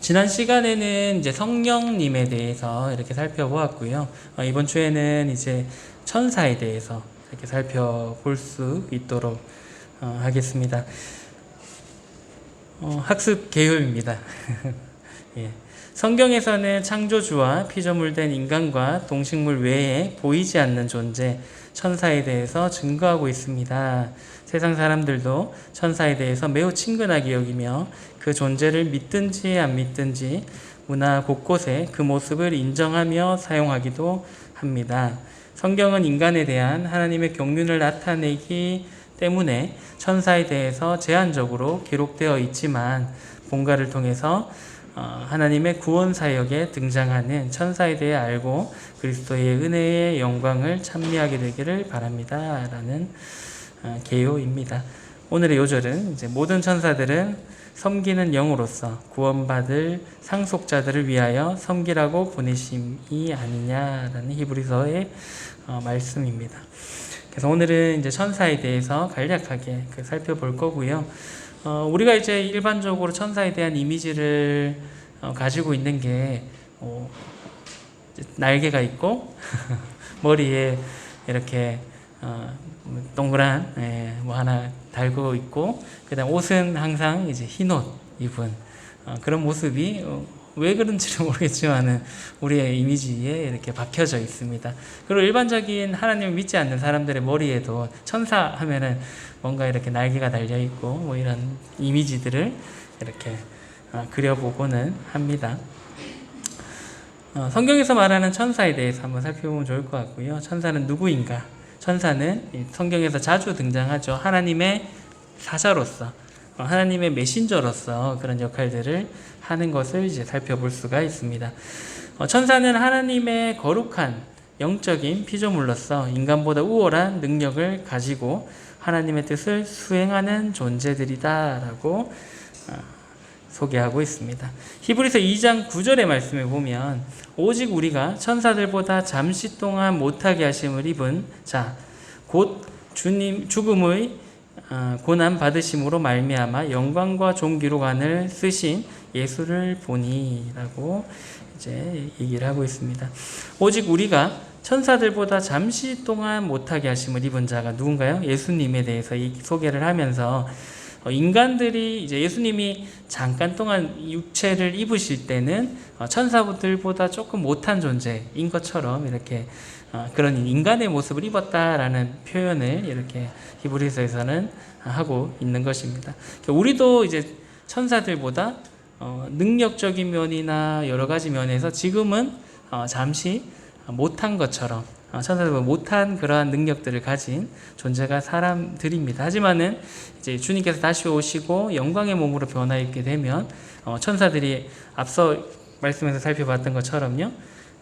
지난 시간에는 이제 성령님에 대해서 이렇게 살펴보았고요. 이번 주에는 이제 천사에 대해서 이렇게 살펴볼 수 있도록 하겠습니다. 학습 개요입니다. 예. 성경에서는 창조주와 피조물된 인간과 동식물 외에 보이지 않는 존재, 천사에 대해서 증거하고 있습니다. 세상 사람들도 천사에 대해서 매우 친근하게 여기며 그 존재를 믿든지 안 믿든지 문화 곳곳에 그 모습을 인정하며 사용하기도 합니다. 성경은 인간에 대한 하나님의 경륜을 나타내기 때문에 천사에 대해서 제한적으로 기록되어 있지만 본가를 통해서 하나님의 구원 사역에 등장하는 천사에 대해 알고 그리스도의 은혜의 영광을 찬미하게 되기를 바랍니다. 라는 개요입니다. 오늘의 요절은 이제 모든 천사들은 섬기는 영으로서 구원받을 상속자들을 위하여 섬기라고 보내심이 아니냐라는 히브리서의 말씀입니다. 그래서 오늘은 이제 천사에 대해서 간략하게 살펴볼 거고요. 우리가 이제 일반적으로 천사에 대한 이미지를 가지고 있는 게 날개가 있고 머리에 이렇게 동그란 뭐 하나 달고 있고, 그다음 옷은 항상 이제 흰 옷 입은 그런 모습이 왜 그런지는 모르겠지만은 우리의 이미지에 이렇게 박혀져 있습니다. 그리고 일반적인 하나님을 믿지 않는 사람들의 머리에도 천사 하면은 뭔가 이렇게 날개가 달려 있고 뭐 이런 이미지들을 이렇게 그려보고는 합니다. 성경에서 말하는 천사에 대해서 한번 살펴보면 좋을 것 같고요. 천사는 누구인가? 천사는 성경에서 자주 등장하죠. 하나님의 사자로서, 하나님의 메신저로서 그런 역할들을 하는 것을 이제 살펴볼 수가 있습니다. 천사는 하나님의 거룩한 영적인 피조물로서 인간보다 우월한 능력을 가지고 하나님의 뜻을 수행하는 존재들이다라고 소개하고 있습니다. 히브리서 2장 9절의 말씀에 보면 오직 우리가 천사들보다 잠시 동안 못하게 하심을 입은 자 곧 주님 죽음의 고난 받으심으로 말미암아 영광과 존귀로관을 쓰신 예수를 보니라고 이제 얘기를 하고 있습니다. 오직 우리가 천사들보다 잠시 동안 못하게 하심을 입은 자가 누군가요? 예수님에 대해서 이 소개를 하면서 인간들이 이제 예수님이 잠깐 동안 육체를 입으실 때는 천사들보다 조금 못한 존재인 것처럼 이렇게 그런 인간의 모습을 입었다라는 표현을 이렇게 히브리서에서는 하고 있는 것입니다. 우리도 이제 천사들보다 능력적인 면이나 여러 가지 면에서 지금은 잠시 못한 것처럼 천사들보다 못한 그러한 능력들을 가진 존재가 사람들입니다. 하지만은 이제 주님께서 다시 오시고 영광의 몸으로 변화 입게 되면 천사들이 앞서 말씀에서 살펴봤던 것처럼요.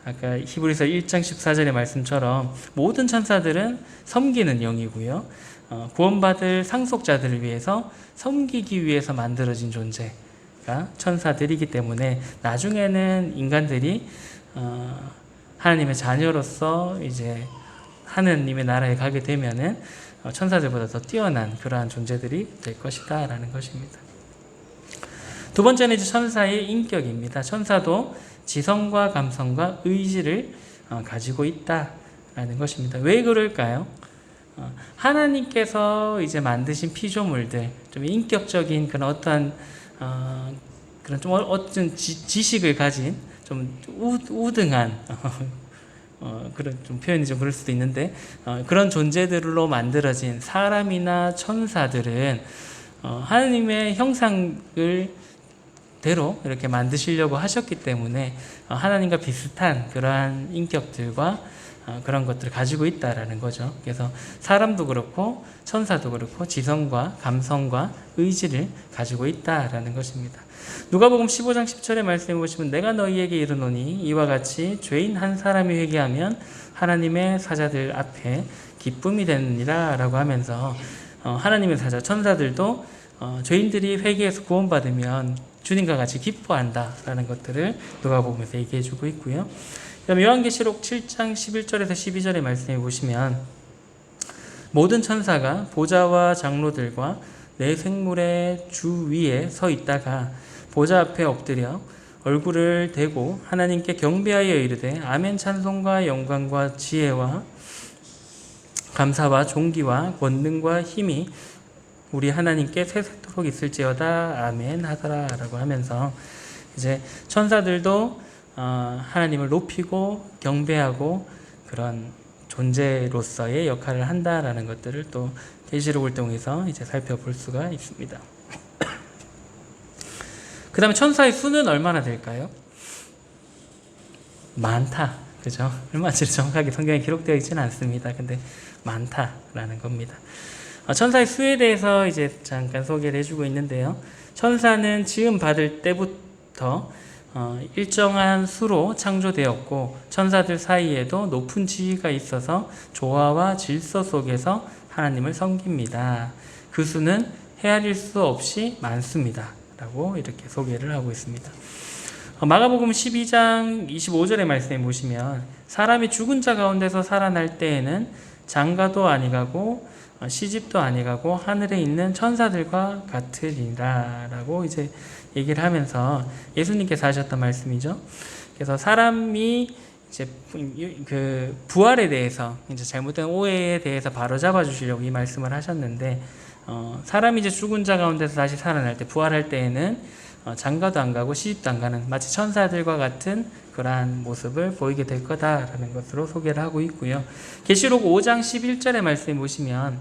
아까 히브리서 1장 14절의 말씀처럼 모든 천사들은 섬기는 영이고요. 구원받을 상속자들을 위해서 섬기기 위해서 만들어진 존재가 천사들이기 때문에 나중에는 인간들이 하나님의 자녀로서 이제 하느님의 나라에 가게 되면은 천사들보다 더 뛰어난 그러한 존재들이 될 것이다라는 것입니다. 두 번째는 이제 천사의 인격입니다. 천사도 지성과 감성과 의지를 가지고 있다라는 것입니다. 왜 그럴까요? 하나님께서 이제 만드신 피조물들, 좀 인격적인 그런 어떤 그런 좀 어떤 지식을 가진 좀 우등한 그런 좀 표현이 좀 그럴 수도 있는데 그런 존재들로 만들어진 사람이나 천사들은 하나님의 형상을 대로 이렇게 만드시려고 하셨기 때문에 하나님과 비슷한 그러한 인격들과 그런 것들을 가지고 있다라는 거죠. 그래서 사람도 그렇고 천사도 그렇고 지성과 감성과 의지를 가지고 있다라는 것입니다. 누가복음 15장 10절의 말씀해 보시면 내가 너희에게 이르노니 이와 같이 죄인 한 사람이 회개하면 하나님의 사자들 앞에 기쁨이 되느니라 라고 하면서 하나님의 사자 천사들도 죄인들이 회개해서 구원받으면 주님과 같이 기뻐한다라는 것들을 누가복음에서 얘기해 주고 있고요. 그다음 요한계시록 7장 11절에서 12절의 말씀해 보시면 모든 천사가 보좌와 장로들과 내 생물의 주 위에 서 있다가 보좌 앞에 엎드려 얼굴을 대고 하나님께 경배하여 이르되 아멘 찬송과 영광과 지혜와 감사와 존귀와 권능과 힘이 우리 하나님께 세세토록 있을지어다 아멘 하더라라고 하면서 이제 천사들도 하나님을 높이고 경배하고 그런 존재로서의 역할을 한다라는 것들을 또 계시록을 통해서 이제 살펴볼 수가 있습니다. 그 다음에 천사의 수는 얼마나 될까요? 많다. 그죠? 얼마나 정확하게 성경에 기록되어 있지는 않습니다. 근데 많다라는 겁니다. 천사의 수에 대해서 이제 잠깐 소개를 해주고 있는데요. 천사는 지음 받을 때부터 일정한 수로 창조되었고 천사들 사이에도 높은 지위가 있어서 조화와 질서 속에서 하나님을 섬깁니다. 그 수는 헤아릴 수 없이 많습니다. 라고 이렇게 소개를 하고 있습니다. 마가복음 12장 25절의 말씀에 보시면 사람이 죽은 자 가운데서 살아날 때에는 장가도 아니가고 시집도 아니가고 하늘에 있는 천사들과 같으리라 라고 이제 얘기를 하면서 예수님께서 하셨던 말씀이죠. 그래서 사람이 이제 그 부활에 대해서 이제 잘못된 오해에 대해서 바로 잡아 주시려고 이 말씀을 하셨는데 사람이 이제 죽은 자 가운데서 다시 살아날 때 부활할 때에는 장가도 안 가고 시집도 안 가는 마치 천사들과 같은 그러한 모습을 보이게 될 거다라는 것으로 소개를 하고 있고요. 계시록 5장 11절의 말씀에 보시면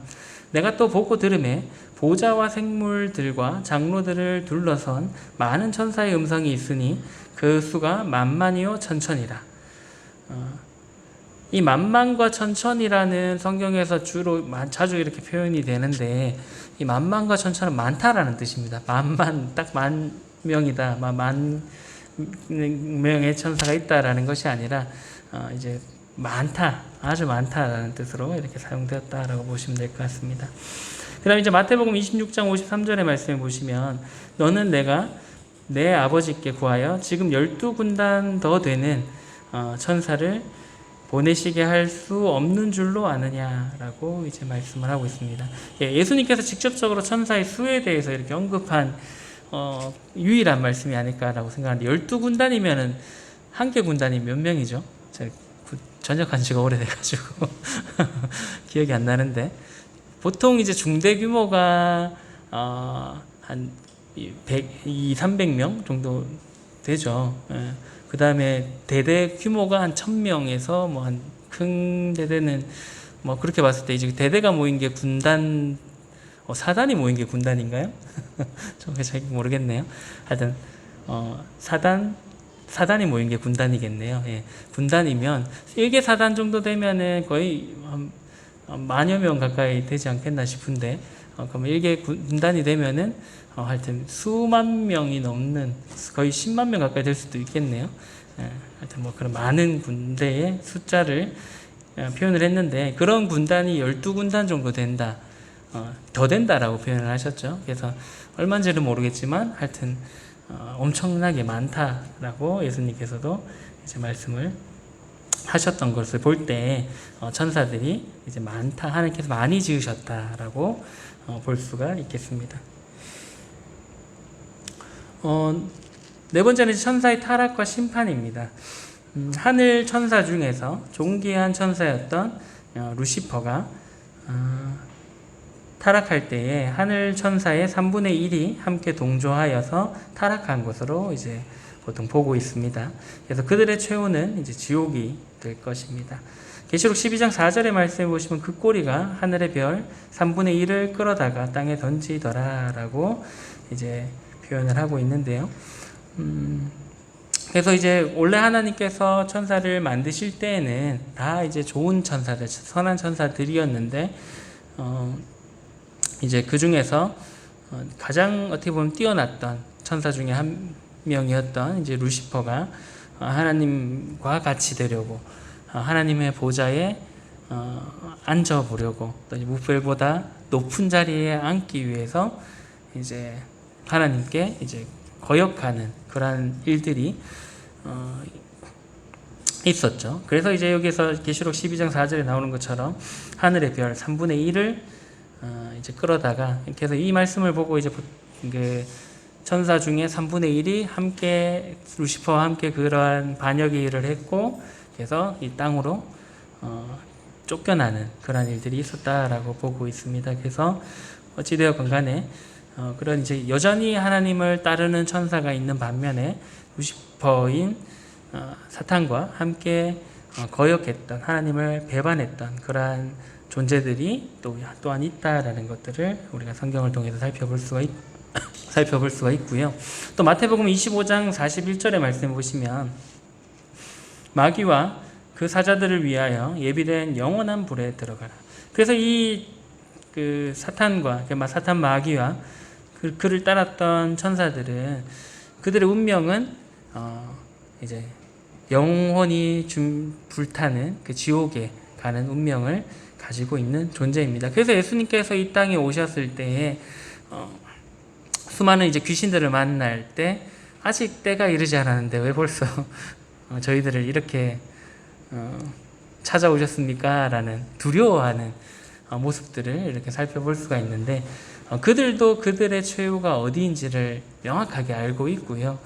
내가 또 보고 들음에 보좌와 생물들과 장로들을 둘러선 많은 천사의 음성이 있으니 그 수가 만만이요 천천이라. 이 만만과 천천이라는 성경에서 주로 자주 이렇게 표현이 되는데 이 만만과 천천은 많다라는 뜻입니다. 만만 딱 만 명이다, 만 명의 천사가 있다라는 것이 아니라 이제 많다, 아주 많다라는 뜻으로 이렇게 사용되었다라고 보시면 될 것 같습니다. 그 다음에 이제 마태복음 26장 53절의 말씀에 보시면 너는 내가 내 아버지께 구하여 지금 12군단 더 되는 천사를 보내시게 할 수 없는 줄로 아느냐라고 이제 말씀을 하고 있습니다. 예수님께서 직접적으로 천사의 수에 대해서 이렇게 언급한 유일한 말씀이 아닐까라고 생각하는데 12군단이면은 한 개 군단이 몇 명이죠? 전역한 지가 오래돼가지고 기억이 안 나는데 보통 이제 중대 규모가 한 300명 정도 되죠. 그 다음에 대대 규모가 한 1000명에서 뭐 한 큰 대대는 뭐 그렇게 봤을 때 이제 대대가 모인 게 군단, 사단이 모인 게 군단인가요? 좀 잘 모르겠네요. 하여튼 사단이 모인 게 군단이겠네요. 예. 군단이면 1개 사단 정도 되면은 거의 만여 명 가까이 되지 않겠나 싶은데 그럼 1개 군단이 되면은 하여튼 수만 명이 넘는 거의 10만 명 가까이 될 수도 있겠네요. 하여튼 뭐 그런 많은 군대의 숫자를 표현을 했는데 그런 군단이 12군단 정도 된다. 더 된다라고 표현을 하셨죠. 그래서 얼마인지는 모르겠지만 하여튼 엄청나게 많다라고 예수님께서도 이제 말씀을 하셨던 것을 볼 때 천사들이 이제 많다, 하나님께서 많이 지으셨다라고 볼 수가 있겠습니다. 네 번째는 천사의 타락과 심판입니다. 하늘 천사 중에서 존귀한 천사였던 루시퍼가 타락할 때에 하늘 천사의 3분의 1이 함께 동조하여서 타락한 것으로 이제 보통 보고 있습니다. 그래서 그들의 최후는 이제 지옥이 될 것입니다. 계시록 12장 4절의 말씀에 보시면 그 꼬리가 하늘의 별 3분의 1을 끌어다가 땅에 던지더라라고 이제 표현을 하고 있는데요. 그래서 이제 원래 하나님께서 천사를 만드실 때에는 다 이제 좋은 천사들, 선한 천사들이었는데 이제 그 중에서 가장 어떻게 보면 뛰어났던 천사 중에 한 명이었던 이제 루시퍼가 하나님과 같이 되려고 하나님의 보좌에 앉아보려고 또 무벨보다 높은 자리에 앉기 위해서 이제 하나님께 이제 거역하는 그러한 일들이 있었죠. 그래서 이제 여기서 계시록 12장 4절에 나오는 것처럼 하늘의 별 3분의 1을 이제 끌어다가 그래서 이 말씀을 보고 이제 그 천사 중에 3분의 1이 함께 루시퍼와 함께 그러한 반역의 일을 했고, 그래서 이 땅으로 쫓겨나는 그러한 일들이 있었다라고 보고 있습니다. 그래서 어찌되었건 간에 그런 이제 여전히 하나님을 따르는 천사가 있는 반면에 루시퍼인 사탄과 함께 거역했던, 하나님을 배반했던 그러한 존재들이 또한 있다라는 것들을 우리가 성경을 통해서 살펴볼 수가 있고요. 또 마태복음 25장 41절의 말씀 보시면 마귀와 그 사자들을 위하여 예비된 영원한 불에 들어가라. 그래서 그 사탄과 사탄 마귀와 그를 따랐던 천사들은 그들의 운명은 이제 영원히 불타는 그 지옥에 가는 운명을 가지고 있는 존재입니다. 그래서 예수님께서 이 땅에 오셨을 때에 수많은 이제 귀신들을 만날 때 아직 때가 이르지 않았는데 왜 벌써 저희들을 이렇게 찾아오셨습니까? 라는 두려워하는 모습들을 이렇게 살펴볼 수가 있는데 그들도 그들의 최후가 어디인지를 명확하게 알고 있고요.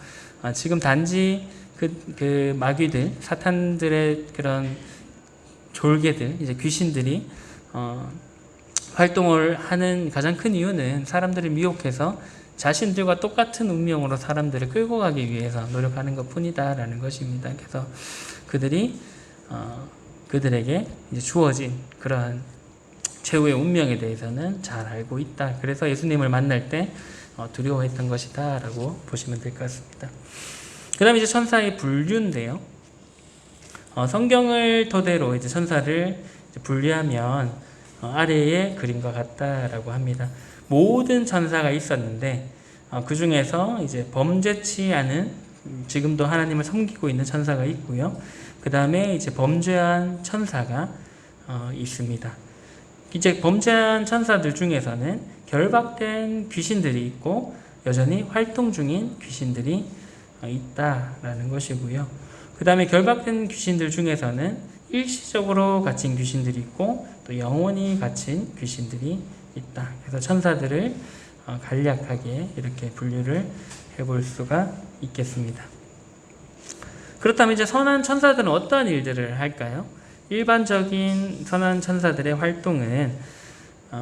지금 단지 그 마귀들, 사탄들의 그런 졸개들, 이제 귀신들이 활동을 하는 가장 큰 이유는 사람들을 미혹해서 자신들과 똑같은 운명으로 사람들을 끌고 가기 위해서 노력하는 것 뿐이다라는 것입니다. 그래서 그들에게 이제 주어진 그러한 최후의 운명에 대해서는 잘 알고 있다. 그래서 예수님을 만날 때 두려워했던 것이다 라고 보시면 될 것 같습니다. 그 다음에 이제 천사의 분류인데요. 성경을 토대로 이제 천사를 이제 분류하면 아래의 그림과 같다라고 합니다. 모든 천사가 있었는데 그 중에서 이제 범죄치 않은 지금도 하나님을 섬기고 있는 천사가 있고요. 그 다음에 이제 범죄한 천사가 있습니다. 이제 범죄한 천사들 중에서는 결박된 귀신들이 있고 여전히 활동 중인 귀신들이 있다라는 것이고요. 그 다음에 결박된 귀신들 중에서는 일시적으로 갇힌 귀신들이 있고 또 영원히 갇힌 귀신들이 있다. 그래서 천사들을 간략하게 이렇게 분류를 해볼 수가 있겠습니다. 그렇다면 이제 선한 천사들은 어떠한 일들을 할까요? 일반적인 선한 천사들의 활동은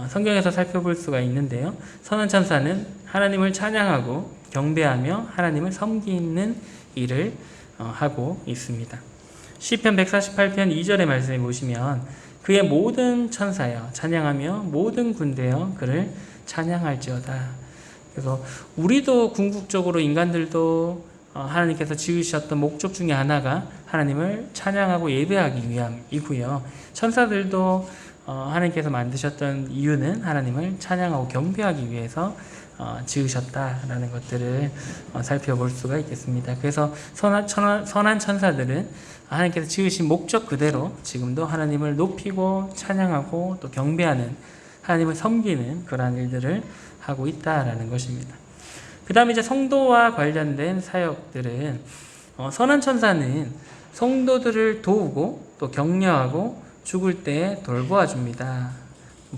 성경에서 살펴볼 수가 있는데요. 선한 천사는 하나님을 찬양하고 경배하며 하나님을 섬기는 일을 하고 있습니다. 시편 148편 2절의 말씀에 보시면 그의 모든 천사여 찬양하며 모든 군대여 그를 찬양할지어다. 그래서 우리도 궁극적으로 인간들도 하나님께서 지으셨던 목적 중에 하나가 하나님을 찬양하고 예배하기 위함이고요. 천사들도 하나님께서 만드셨던 이유는 하나님을 찬양하고 경배하기 위해서 지으셨다라는 것들을 살펴볼 수가 있겠습니다. 그래서 선한 천사들은 하나님께서 지으신 목적 그대로 지금도 하나님을 높이고 찬양하고 또 경배하는 하나님을 섬기는 그러한 일들을 하고 있다라는 것입니다. 그 다음에 이제 성도와 관련된 사역들은 선한 천사는 성도들을 도우고 또 격려하고 죽을 때 돌보아 줍니다.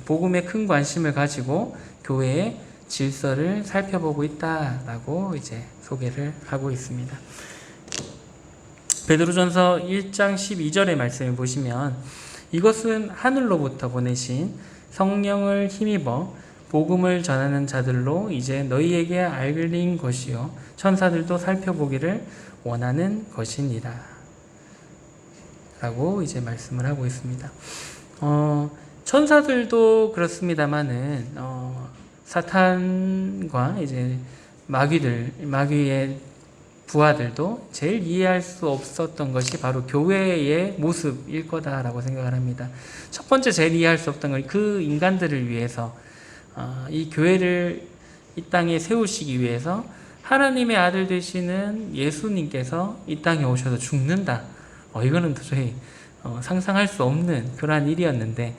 복음에 큰 관심을 가지고 교회의 질서를 살펴보고 있다라고 이제 소개를 하고 있습니다. 베드로전서 1장 12절의 말씀을 보시면 이것은 하늘로부터 보내신 성령을 힘입어 복음을 전하는 자들로 이제 너희에게 알린 것이요 천사들도 살펴보기를 원하는 것이니라 라고 이제 말씀을 하고 있습니다. 천사들도 그렇습니다만은 사탄과 이제 마귀의 부하들도 제일 이해할 수 없었던 것이 바로 교회의 모습일 거다라고 생각을 합니다. 첫 번째 제일 이해할 수 없던 건 그 인간들을 위해서 이 교회를 이 땅에 세우시기 위해서 하나님의 아들 되시는 예수님께서 이 땅에 오셔서 죽는다. 이거는 도저히 상상할 수 없는 그러한 일이었는데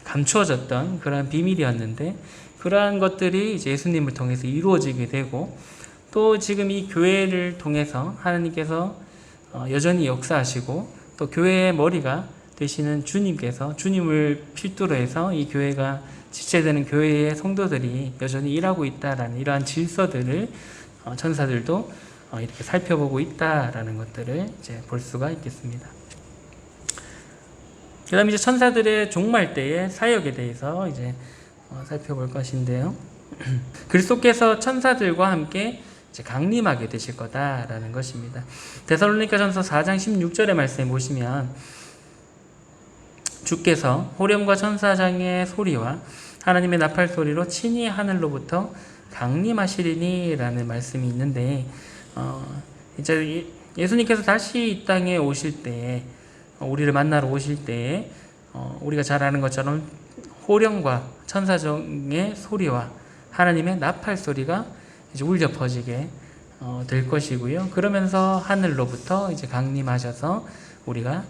감추어졌던 그러한 비밀이었는데 그러한 것들이 이제 예수님을 통해서 이루어지게 되고 또 지금 이 교회를 통해서 하나님께서 여전히 역사하시고 또 교회의 머리가 되시는 주님께서 주님을 필두로 해서 이 교회가 지체되는 교회의 성도들이 여전히 일하고 있다라는 이러한 질서들을 천사들도 이렇게 살펴보고 있다라는 것들을 이제 볼 수가 있겠습니다. 그 다음에 이제 천사들의 종말 때의 사역에 대해서 이제 살펴볼 것인데요. 그리스도께서 천사들과 함께 이제 강림하게 되실 거다라는 것입니다. 데살로니가전서 4장 16절의 말씀에 보시면 주께서 호령과 천사장의 소리와 하나님의 나팔 소리로 친히 하늘로부터 강림하시리니 라는 말씀이 있는데 이제 예수님께서 다시 이 땅에 오실 때 우리를 만나러 오실 때 우리가 잘 아는 것처럼 호령과 천사장의 소리와 하나님의 나팔 소리가 이제 울려 퍼지게 될 것이고요. 그러면서 하늘로부터 이제 강림하셔서 우리가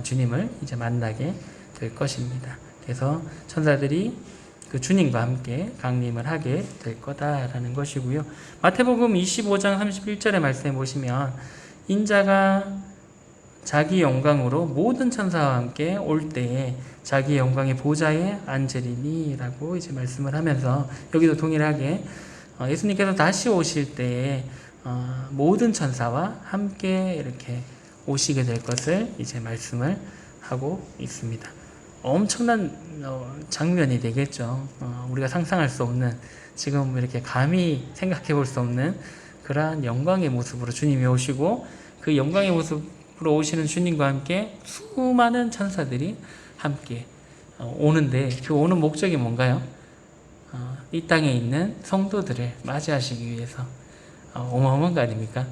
주님을 이제 만나게 될 것입니다. 그래서 천사들이 그 주님과 함께 강림을 하게 될 거다라는 것이고요. 마태복음 25장 31절의 말씀에 보시면 인자가 자기 영광으로 모든 천사와 함께 올 때에 자기 영광의 보좌에 앉으리니 라고 이제 말씀을 하면서 여기도 동일하게 예수님께서 다시 오실 때에 모든 천사와 함께 이렇게 오시게 될 것을 이제 말씀을 하고 있습니다. 엄청난 장면이 되겠죠. 우리가 상상할 수 없는, 지금 이렇게 감히 생각해 볼 수 없는 그러한 영광의 모습으로 주님이 오시고, 그 영광의 모습으로 오시는 주님과 함께 수많은 천사들이 함께 오는데, 그 오는 목적이 뭔가요? 이 땅에 있는 성도들을 맞이하시기 위해서. 어마어마한 거 아닙니까?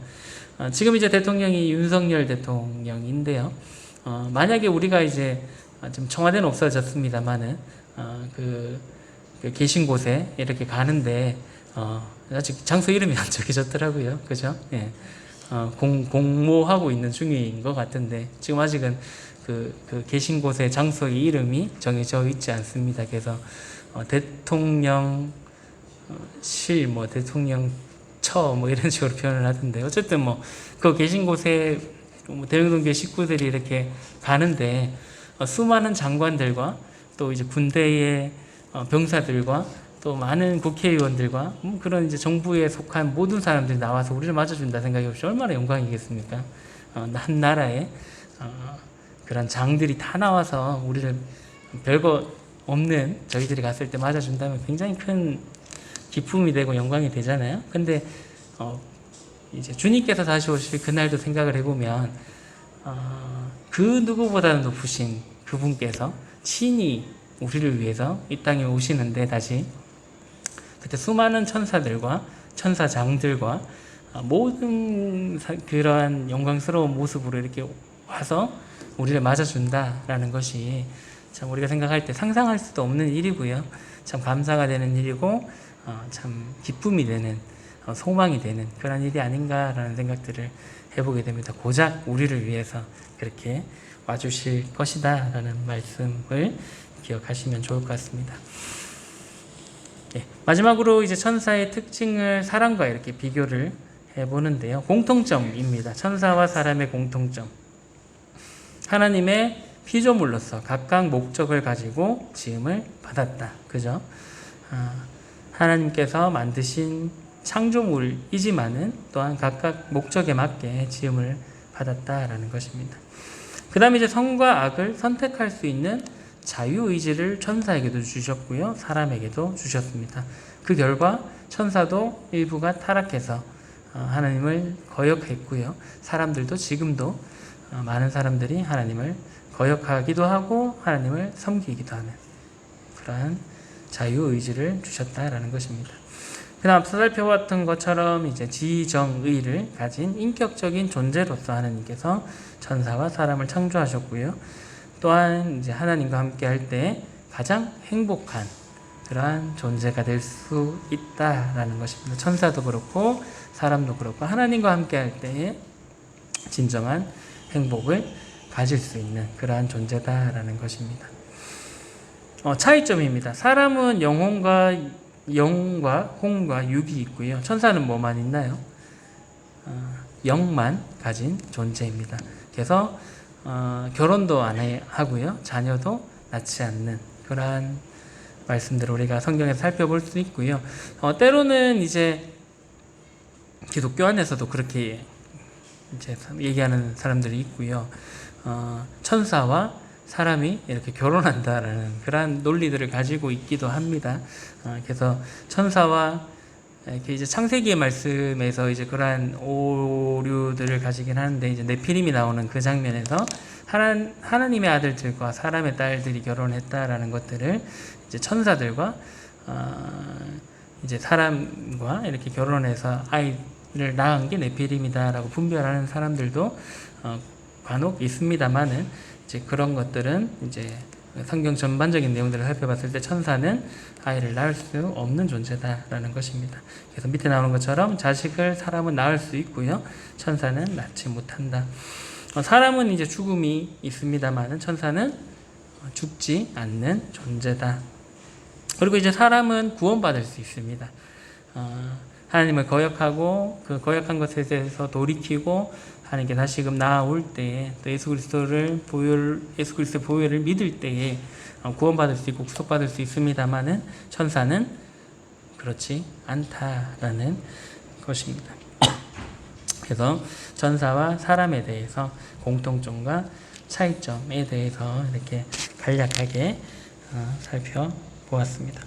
지금 이제 대통령이 윤석열 대통령인데요. 만약에 우리가 이제 좀 청와대는 없어졌습니다만은 그 계신 곳에 이렇게 가는데 아직 장소 이름이 안 적혀졌더라고요. 그죠? 예. 공모하고 있는 중인 것 같은데 지금 아직은 그 계신 곳의 장소의 이름이 정해져 있지 않습니다. 그래서 대통령실, 대통령처 이런 식으로 표현을 하던데, 어쨌든 그 계신 곳에 대흥동교회 식구들이 이렇게 가는데 수많은 장관들과 또 이제 군대의 병사들과 또 많은 국회의원들과 그런 이제 정부에 속한 모든 사람들이 나와서 우리를 맞아준다 생각해 보시면 얼마나 영광이겠습니까? 한 나라에 그런 장들이 다 나와서 우리를 별거 없는 저희들이 갔을 때 맞아준다면 굉장히 큰 기쁨이 되고 영광이 되잖아요. 근데 이제 주님께서 다시 오실 그날도 생각을 해보면 그 누구보다는 높으신 그분께서 친히 우리를 위해서 이 땅에 오시는데, 다시 그때 수많은 천사들과 천사장들과 모든 그러한 영광스러운 모습으로 이렇게 와서 우리를 맞아준다라는 것이 참 우리가 생각할 때 상상할 수도 없는 일이고요. 참 감사가 되는 일이고 참 기쁨이 되는, 소망이 되는 그런 일이 아닌가라는 생각들을 해보게 됩니다. 고작 우리를 위해서 그렇게 와주실 것이다 라는 말씀을 기억하시면 좋을 것 같습니다. 네, 마지막으로 이제 천사의 특징을 사람과 이렇게 비교를 해보는데요. 공통점입니다. 천사와 사람의 공통점. 하나님의 피조물로서 각각 목적을 가지고 지음을 받았다. 그죠? 하나님께서 만드신 창조물이지만은 또한 각각 목적에 맞게 지음을 받았다라는 것입니다. 그 다음에 이제 선과 악을 선택할 수 있는 자유의지를 천사에게도 주셨고요, 사람에게도 주셨습니다. 그 결과 천사도 일부가 타락해서 하나님을 거역했고요, 사람들도 지금도 많은 사람들이 하나님을 거역하기도 하고 하나님을 섬기기도 하는 그러한 자유의지를 주셨다라는 것입니다. 그다음 앞서 살펴봤던 것처럼 이제 지정의를 가진 인격적인 존재로서 하나님께서 천사와 사람을 창조하셨고요. 또한 이제 하나님과 함께 할 때 가장 행복한 그러한 존재가 될 수 있다라는 것입니다. 천사도 그렇고 사람도 그렇고 하나님과 함께 할 때에 진정한 행복을 가질 수 있는 그러한 존재다라는 것입니다. 차이점입니다. 사람은 영혼과 홍과 육이 있고요. 천사는 뭐만 있나요? 영만 가진 존재입니다. 그래서 결혼도 안 하고요, 자녀도 낳지 않는 그러한 말씀들을 우리가 성경에서 살펴볼 수 있고요. 때로는 이제 기독교 안에서도 그렇게 이제 얘기하는 사람들이 있고요. 천사와 사람이 이렇게 결혼한다라는 그러한 논리들을 가지고 있기도 합니다. 그래서 천사와 이렇게 이제 창세기의 말씀에서 이제 그러한 오류들을 가지긴 하는데, 이제 네피림이 나오는 그 장면에서 하나님의 아들들과 사람의 딸들이 결혼했다라는 것들을 이제 천사들과 이제 사람과 이렇게 결혼해서 아이를 낳은 게 네피림이다라고 분별하는 사람들도 간혹 있습니다만은, 이제 그런 것들은 이제 성경 전반적인 내용들을 살펴봤을 때 천사는 아이를 낳을 수 없는 존재다라는 것입니다. 그래서 밑에 나오는 것처럼 자식을 사람은 낳을 수 있고요, 천사는 낳지 못한다. 사람은 이제 죽음이 있습니다만은 천사는 죽지 않는 존재다. 그리고 이제 사람은 구원받을 수 있습니다. 하나님을 거역하고 그 거역한 것에 대해서 돌이키고 하나님께 다시금 나아올 때에, 또 예수 그리스도의 보혈을 믿을 때에 구원받을 수 있고 구속받을 수 있습니다만은 천사는 그렇지 않다라는 것입니다. 그래서 천사와 사람에 대해서 공통점과 차이점에 대해서 이렇게 간략하게 살펴보았습니다.